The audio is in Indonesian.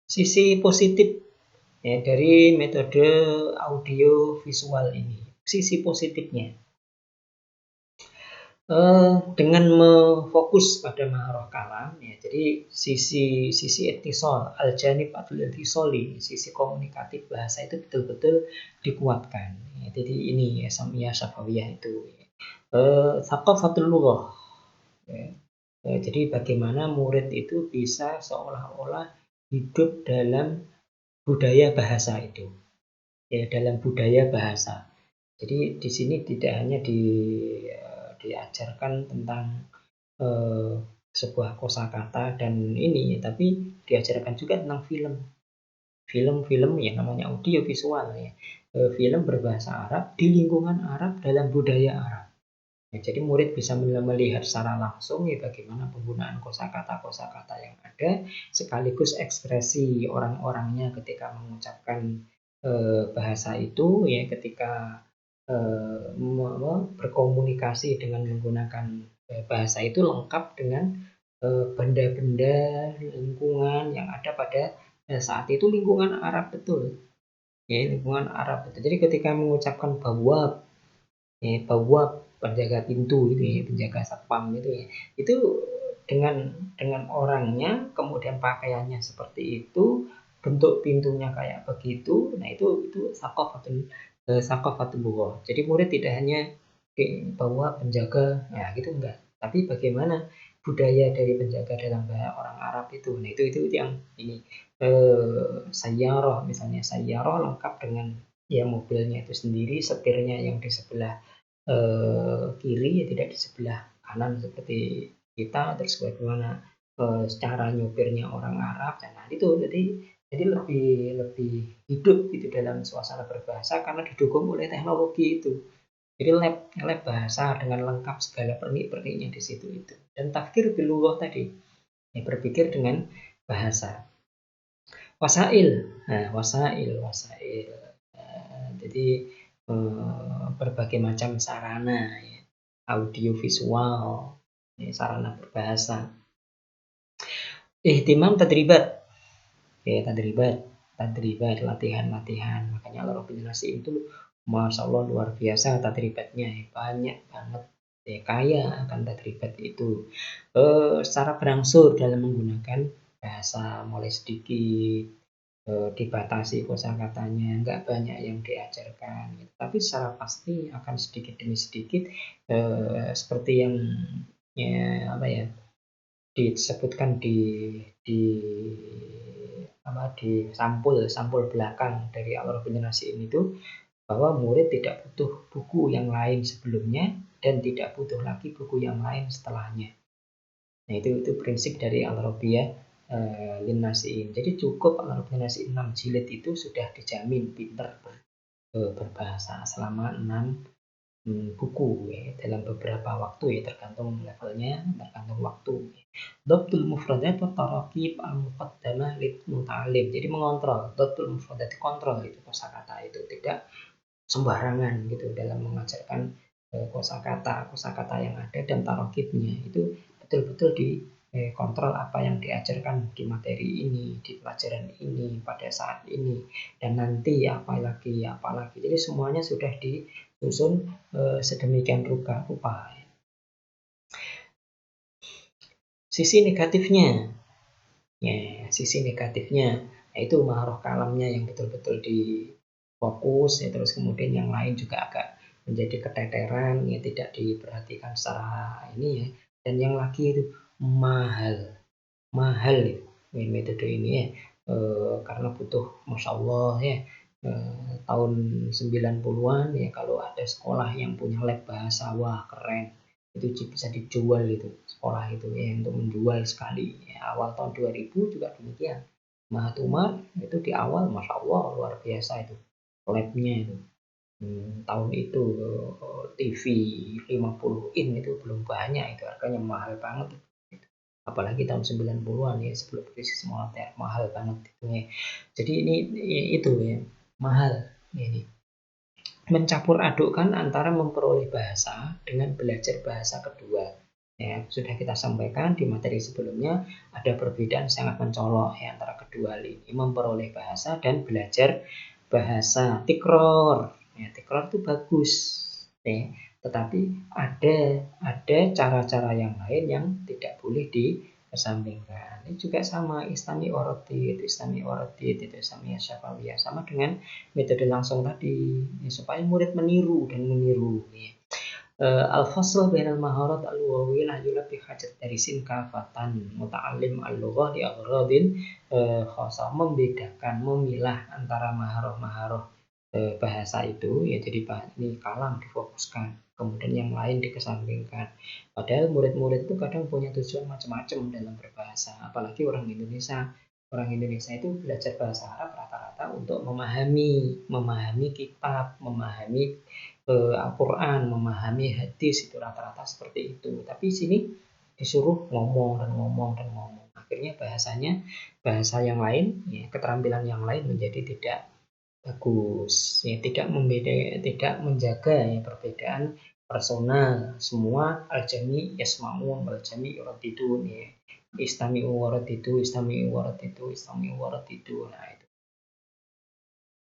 Sisi positif ya dari metode audio visual ini, sisi positifnya dengan memfokus pada maharoh kalam ya, jadi sisi etisol al-janib al-etisoli, sisi komunikatif bahasa itu betul-betul dikuatkan ya. Jadi ini ya samiyah syafawiyah itu thaqafatul lughah ya. Jadi bagaimana murid itu bisa seolah-olah hidup dalam budaya bahasa itu ya, dalam budaya bahasa. Jadi di sini tidak hanya diajarkan tentang sebuah kosakata dan ini, tapi diajarkan juga tentang film yang namanya audio visual ya. Film berbahasa Arab di lingkungan Arab dalam budaya Arab. Ya, jadi murid bisa melihat secara langsung ya bagaimana penggunaan kosakata-kosakata yang ada, sekaligus ekspresi orang-orangnya ketika mengucapkan bahasa itu ya, ketika berkomunikasi dengan menggunakan bahasa itu lengkap dengan benda-benda lingkungan yang ada pada saat itu, lingkungan Arab betul ya, lingkungan Arab betul. Jadi ketika mengucapkan bawab ya, bawab penjaga pintu itu ya, penjaga satpam itu ya, itu dengan orangnya, kemudian pakaiannya seperti itu, bentuk pintunya kayak begitu. Nah itu saqafatul lughah. Jadi murid tidak hanya bahwa penjaga ya gitu, enggak, tapi bagaimana budaya dari penjaga dalam bahasa orang Arab itu. Nah itu yang ini sayyarah, misalnya sayyarah lengkap dengan ya mobilnya itu sendiri, setirnya yang di sebelah kiri ya, tidak di sebelah kanan seperti kita, terus bagaimana cara nyopirnya orang Arab. Nah itu jadi lebih hidup gitu dalam suasana berbahasa karena didukung oleh teknologi itu. Jadi lab bahasa dengan lengkap segala pernik-perniknya di situ itu. Dan tafkir bil lughah tadi, ya, berpikir dengan bahasa. Wasail, nah wasail. Jadi berbagai macam sarana ya, audio visual ya, sarana berbahasa. Ihtimam tadribat ya, tadribat latihan. Makanya Al-Rabbul Nasi itu Masya Allah luar biasa tadribatnya ya, banyak banget ya, kaya akan tadribat itu secara berangsur dalam menggunakan bahasa, mulai sedikit dibatasi kosakatanya, nggak banyak yang diajarkan gitu. Tapi secara pasti akan sedikit demi sedikit seperti yang ya, apa ya, disebutkan di sampul belakang dari Al-Rabbul Nasi ini tuh, bahwa murid tidak butuh buku yang lain sebelumnya dan tidak butuh lagi buku yang lain setelahnya. Nah itu prinsip dari Al-Rabbiyah Linnasiin. Jadi cukup Al-Rabbiyah Linnasiin 6 jilid itu sudah dijamin pinter berbahasa selama 6 buku ya, dalam beberapa waktu ya, tergantung levelnya, tergantung waktu. Dhabtul mufradat wa tarakib al-muqaddamah lil muta'allim. Jadi mengontrol, dhabtul mufradat, kontrol itu kosakata itu, tidak sembarangan gitu dalam mengajarkan kosakata yang ada, dan tarakibnya itu betul-betul dikontrol apa yang diajarkan di materi ini, di pelajaran ini, pada saat ini, dan nanti apalagi. Jadi semuanya sudah disusun sedemikian rupa. Sisi negatifnya yaitu maharoh kalamnya yang betul-betul difokus ya, terus kemudian yang lain juga agak menjadi keteteran ya, tidak diperhatikan secara ini ya. Dan yang lagi itu mahal ya, metode ini ya, karena butuh Masya Allah ya, tahun 90-an ya, kalau ada sekolah yang punya lab bahasa, wah keren, itu bisa dijual itu sekolah itu ya, untuk menjual sekali ya. Awal tahun 2000 juga demikian, Mahat Umar itu di awal Masya Allah luar biasa itu labnya itu. Tahun itu TV 50 in itu belum banyak, itu harganya mahal banget, apalagi tahun 90-an ya, sebelum krisis moneter, mahal banget itu ya. Jadi ini itu ya, mahal ini, mencampur adukkan antara memperoleh bahasa dengan belajar bahasa kedua. Ya, sudah kita sampaikan di materi sebelumnya, ada perbedaan sangat mencolok ya, antara kedua hal ini, memperoleh bahasa dan belajar bahasa. Tikror, ya, tikror itu bagus, ya, tetapi ada cara-cara yang lain yang tidak boleh dikesampingkan. Ini juga sama, istami warodit itu istami syafawiyah, sama dengan metode langsung tadi, ya, supaya murid meniru dan meniru. Ya. Al-fasl bainal maharat al-lughawiyah yulabbi hajat darisin kafatan muta'allim al-lughah li aghradin khasah, membedakan, memilah antara maharoh bahasa itu, ya, jadi ini kalam difokuskan, kemudian yang lain dikesampingkan. Padahal murid-murid itu kadang punya tujuan macam-macam dalam berbahasa, apalagi orang Indonesia. Orang Indonesia itu belajar bahasa Arab rata-rata untuk memahami kitab, memahami Al-Quran, memahami hadis, itu rata-rata seperti itu. Tapi sini disuruh ngomong dan ngomong dan ngomong. Akhirnya bahasanya, bahasa yang lain, ya, keterampilan yang lain menjadi tidak bagus. Ya, tidak menjaga, ya, perbedaan personal. Semua al-jami yasma'un wal jami yuradidun, ya. Istami'u waradidu, istami'u waradidu, istami'u waradidu. Nah, itu